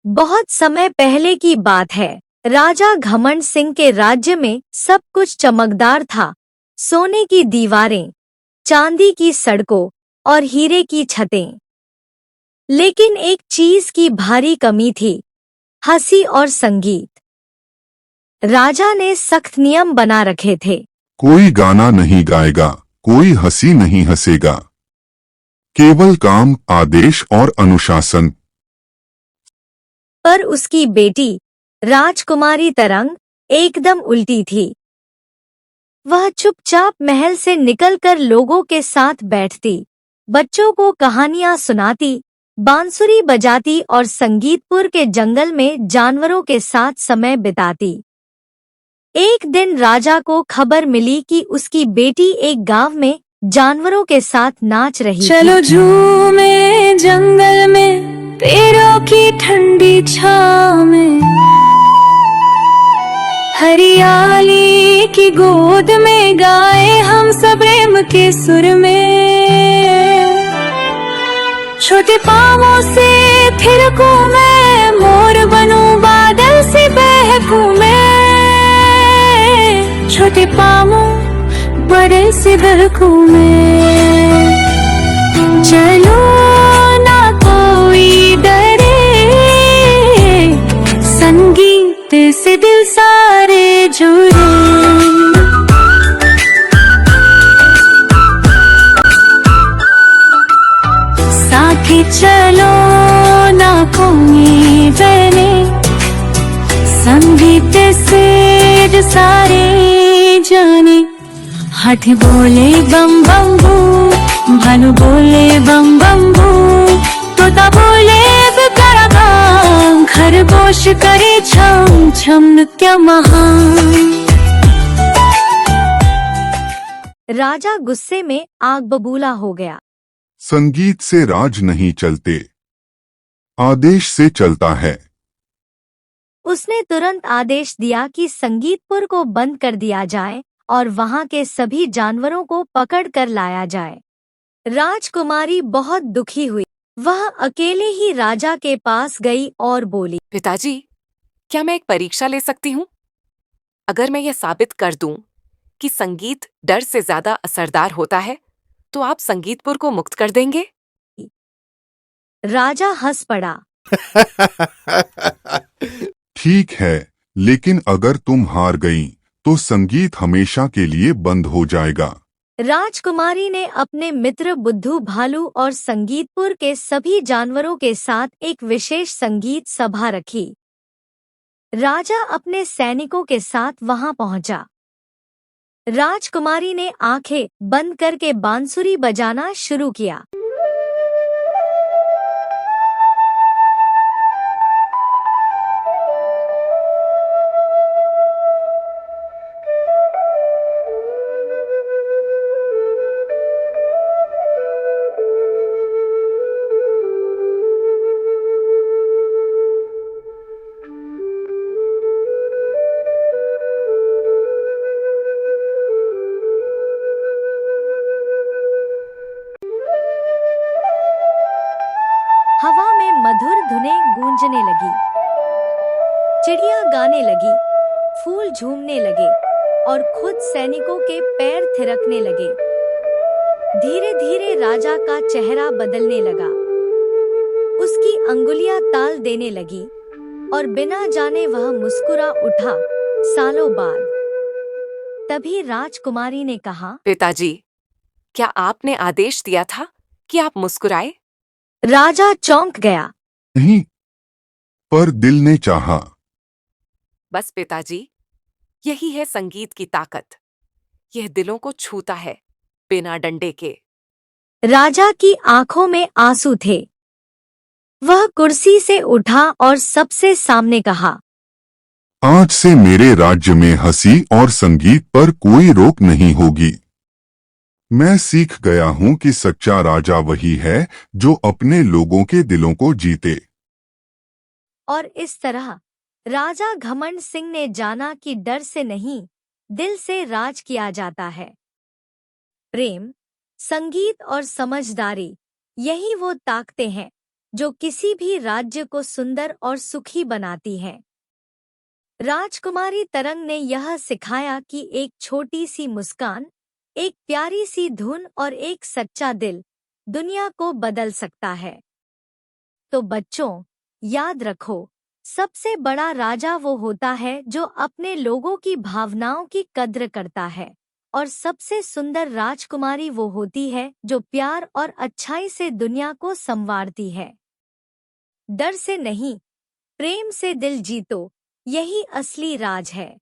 बहुत समय पहले की बात है। राजा घमंड सिंह के राज्य में सब कुछ चमकदार था। सोने की दीवारें, चांदी की सड़कों और हीरे की छतें। लेकिन एक चीज की भारी कमी थी, हंसी और संगीत। राजा ने सख्त नियम बना रखे थे। कोई गाना नहीं गाएगा, कोई हंसी नहीं हंसेगा। केवल काम, आदेश और अनुशासन। पर उसकी बेटी राजकुमारी तरंग एकदम उल्टी थी। वह चुपचाप महल से निकलकर लोगों के साथ बैठती, बच्चों को कहानियां सुनाती, बांसुरी बजाती और संगीतपुर के जंगल में जानवरों के साथ समय बिताती। एक दिन राजा को खबर मिली कि उसकी बेटी एक गांव में जानवरों के साथ नाच रही चलो थी। झूमे जंगल में पेड़ों की ठंडी छाँव में, हरियाली की गोद में गाए हम सब प्रेम के सुर में। छोटे पाँवों से थिरकूं मैं, मोर बनूं बादल से बहकूं मैं। छोटे पाँवों बड़े से बहकूं मैं। चलो ना कोई डरे, संगीत से दिल सारे जुड़े। साथी चलो ना कोई डरे, संगीत से जो सारे जाने। हाथी बोले बम बम बू, भालू बोले बम बम बू, तोता बोले बकरागाम, खरगोश करे छम छम नृत्य महान। राजा गुस्से में आग बबूला हो गया। संगीत से राज नहीं चलते, आदेश से चलता है। उसने तुरंत आदेश दिया कि संगीतपुर को बंद कर दिया जाए और वहां के सभी जानवरों को पकड़ कर लाया जाए। राजकुमारी बहुत दुखी हुई। वह अकेले ही राजा के पास गई और बोली, पिताजी, क्या मैं एक परीक्षा ले सकती हूँ? अगर मैं यह साबित कर दूं कि संगीत डर से ज्यादा असरदार होता है, तो आप संगीतपुर को मुक्त कर देंगे? राजा हंस पड़ा। ठीक है, लेकिन अगर तुम हार गई तो संगीत हमेशा के लिए बंद हो जाएगा। राजकुमारी ने अपने मित्र बुद्धू भालू और संगीतपुर के सभी जानवरों के साथ एक विशेष संगीत सभा रखी। राजा अपने सैनिकों के साथ वहां पहुंचा। राजकुमारी ने आंखें बंद करके बांसुरी बजाना शुरू किया। हवा में मधुर धुनें गूंजने लगी, चिड़िया गाने लगी, फूल झूमने लगे और खुद सैनिकों के पैर थिरकने लगे। धीरे धीरे राजा का चेहरा बदलने लगा। उसकी अंगुलियां ताल देने लगी और बिना जाने वह मुस्कुरा उठा, सालों बाद। तभी राजकुमारी ने कहा, पिताजी, क्या आपने आदेश दिया था कि आप मुस्कुराए? राजा चौंक गया। नहीं, पर दिल ने चाहा। बस पिताजी, यही है संगीत की ताकत। यह दिलों को छूता है, बिना डंडे के। राजा की आंखों में आंसू थे। वह कुर्सी से उठा और सबसे सामने कहा, आज से मेरे राज्य में हंसी और संगीत पर कोई रोक नहीं होगी। मैं सीख गया हूँ कि सच्चा राजा वही है जो अपने लोगों के दिलों को जीते। और इस तरह राजा घमंड सिंह ने जाना कि डर से नहीं, दिल से राज किया जाता है। प्रेम, संगीत और समझदारी, यही वो ताकतें हैं जो किसी भी राज्य को सुंदर और सुखी बनाती हैं। राजकुमारी तरंग ने यह सिखाया कि एक छोटी सी मुस्कान, एक प्यारी सी धुन और एक सच्चा दिल दुनिया को बदल सकता है। तो बच्चों, याद रखो, सबसे बड़ा राजा वो होता है जो अपने लोगों की भावनाओं की कद्र करता है, और सबसे सुंदर राजकुमारी वो होती है जो प्यार और अच्छाई से दुनिया को संवारती है। डर से नहीं, प्रेम से दिल जीतो, यही असली राज है।